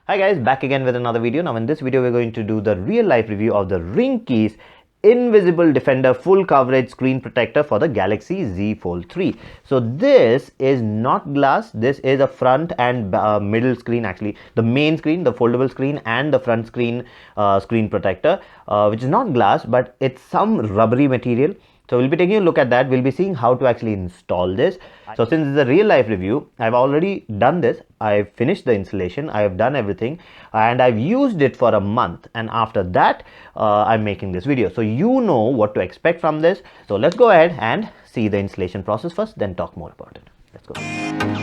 Hi guys, back again with another video. Now in this video we're going to do the real life review of the Ringke's Invisible Defender full coverage screen protector for the Galaxy Z Fold 3. So this is not glass, this is a front and middle screen, actually the main screen, the foldable screen and the front screen screen protector, which is not glass but it's some rubbery material. So we'll be taking a look at that. We'll be seeing how to actually install this. So since it's a real life review, I've already done this. I've finished the installation. I've done everything and I've used it for a month. And after that, I'm making this video. So you know what to expect from this. So let's go ahead and see the installation process first, then talk more about it. Let's go.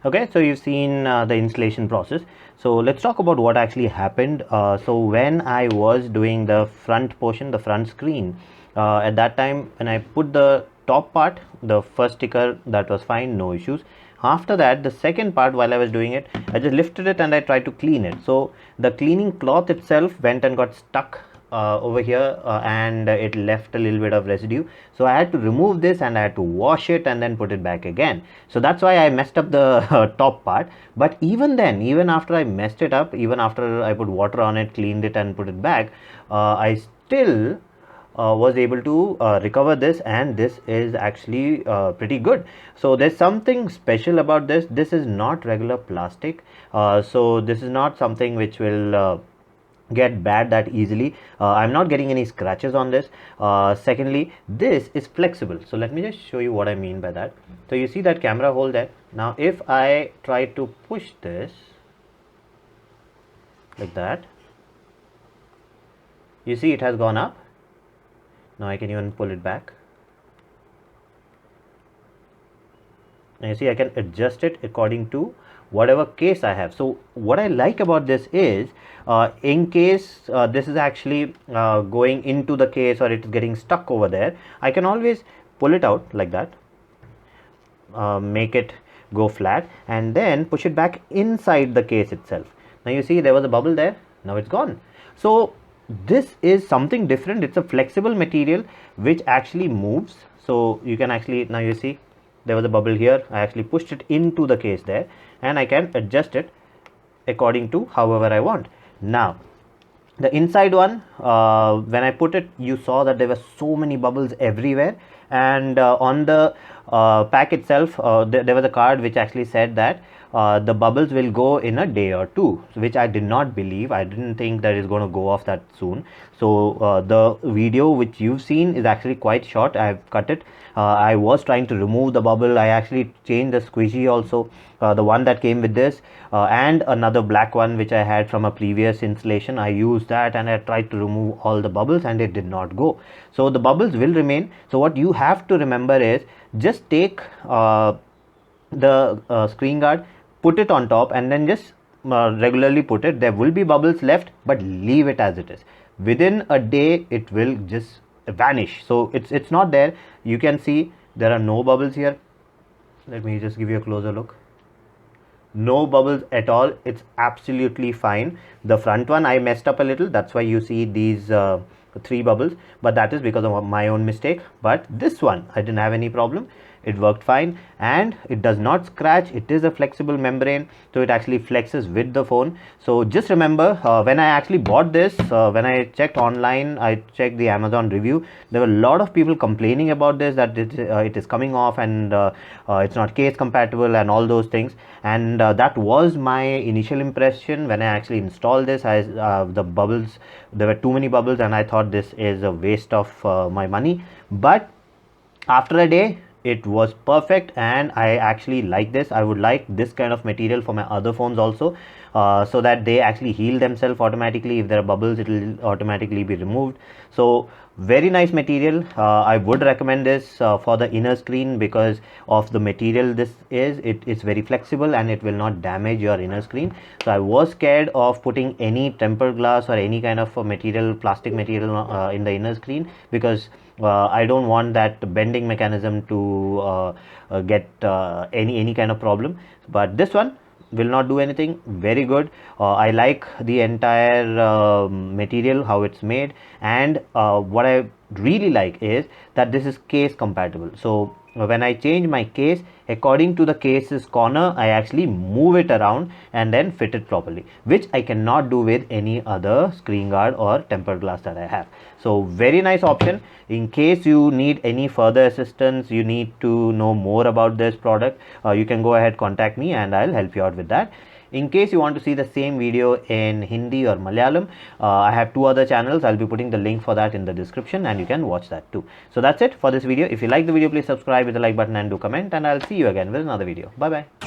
Okay, so you've seen the installation process. So let's talk about what actually happened. So when I was doing the front portion, the front screen, at that time when I put the top part, the first sticker, that was fine, no issues. After that, the second part, while I was doing it, I just lifted it and I tried to clean it. So the cleaning cloth itself went and got stuck over here and it left a little bit of residue. So I had to remove this and I had to wash it and then put it back again. So that's why I messed up the top part. But even then, even after I messed it up, even after I put water on it, cleaned it and put it back, I still was able to recover this, and this is actually pretty good. So there's something special about this. This is not regular plastic, so this is not something which will get bad that easily. I'm not getting any scratches on this. Secondly, this is flexible. So let me just show you what I mean by that. So you see that camera hole there. Now if I try to push this like that, you see it has gone up. Now I can even pull it back. And you see I can adjust it according to whatever case I have. So what I like about this is in case this is actually going into the case or it's getting stuck over there, I can always pull it out like that, make it go flat and then push it back inside the case itself. Now you see there was a bubble there, now it's gone. So this is something different. It's a flexible material which actually moves. So you can actually, now you see there was a bubble here, I actually pushed it into the case there, and I can adjust it according to however I want. Now the inside one, when I put it, you saw that there were so many bubbles everywhere, and on the pack itself, there was a card which actually said that the bubbles will go in a day or two, which I did not believe. I didn't think that it's going to go off that soon. So the video which you've seen is actually quite short. I have cut it. I was trying to remove the bubble. I actually changed the squishy also, the one that came with this, and another black one which I had from a previous installation. I used that and I tried to remove all the bubbles and it did not go. So the bubbles will remain. So what you have to remember is just take the screen guard, put it on top, and then just regularly put it. There will be bubbles left, but leave it as it is. Within a day it will just vanish. So it's not there. You can see there are no bubbles here. Let me just give you a closer look. No bubbles at all. It's absolutely fine. The front one I messed up a little, that's why you see these 3 bubbles, but that is because of my own mistake. But this one I didn't have any problem. It worked fine and it does not scratch. It is a flexible membrane, so it actually flexes with the phone. So just remember, when I actually bought this, when I checked online, I checked the Amazon review, there were a lot of people complaining about this, that it is coming off and it's not case compatible and all those things. And that was my initial impression when I actually installed this. The bubbles, there were too many bubbles and I thought this is a waste of my money. But after a day, it was perfect and I actually like this. I would like this kind of material for my other phones also, so that they actually heal themselves automatically. If there are bubbles, it will automatically be removed. So very nice material. I would recommend this for the inner screen because of the material this is. It is very flexible and it will not damage your inner screen. So I was scared of putting any tempered glass or any kind of material, plastic material in the inner screen, because I don't want that bending mechanism to get any kind of problem. But this one will not do anything. Very good. I like the entire material, how it's made, and what I really like is that this is case compatible. So when I change my case, according to the case's corner, I actually move it around and then fit it properly, which I cannot do with any other screen guard or tempered glass that I have. So very nice option. In case you need any further assistance, you need to know more about this product, you can go ahead, contact me and I'll help you out with that. In case you want to see the same video in Hindi or Malayalam, I have 2 other channels. I'll be putting the link for that in the description and you can watch that too. So that's it for this video. If you like the video, please subscribe with the like button and do comment, and I'll see you again with another video. Bye bye.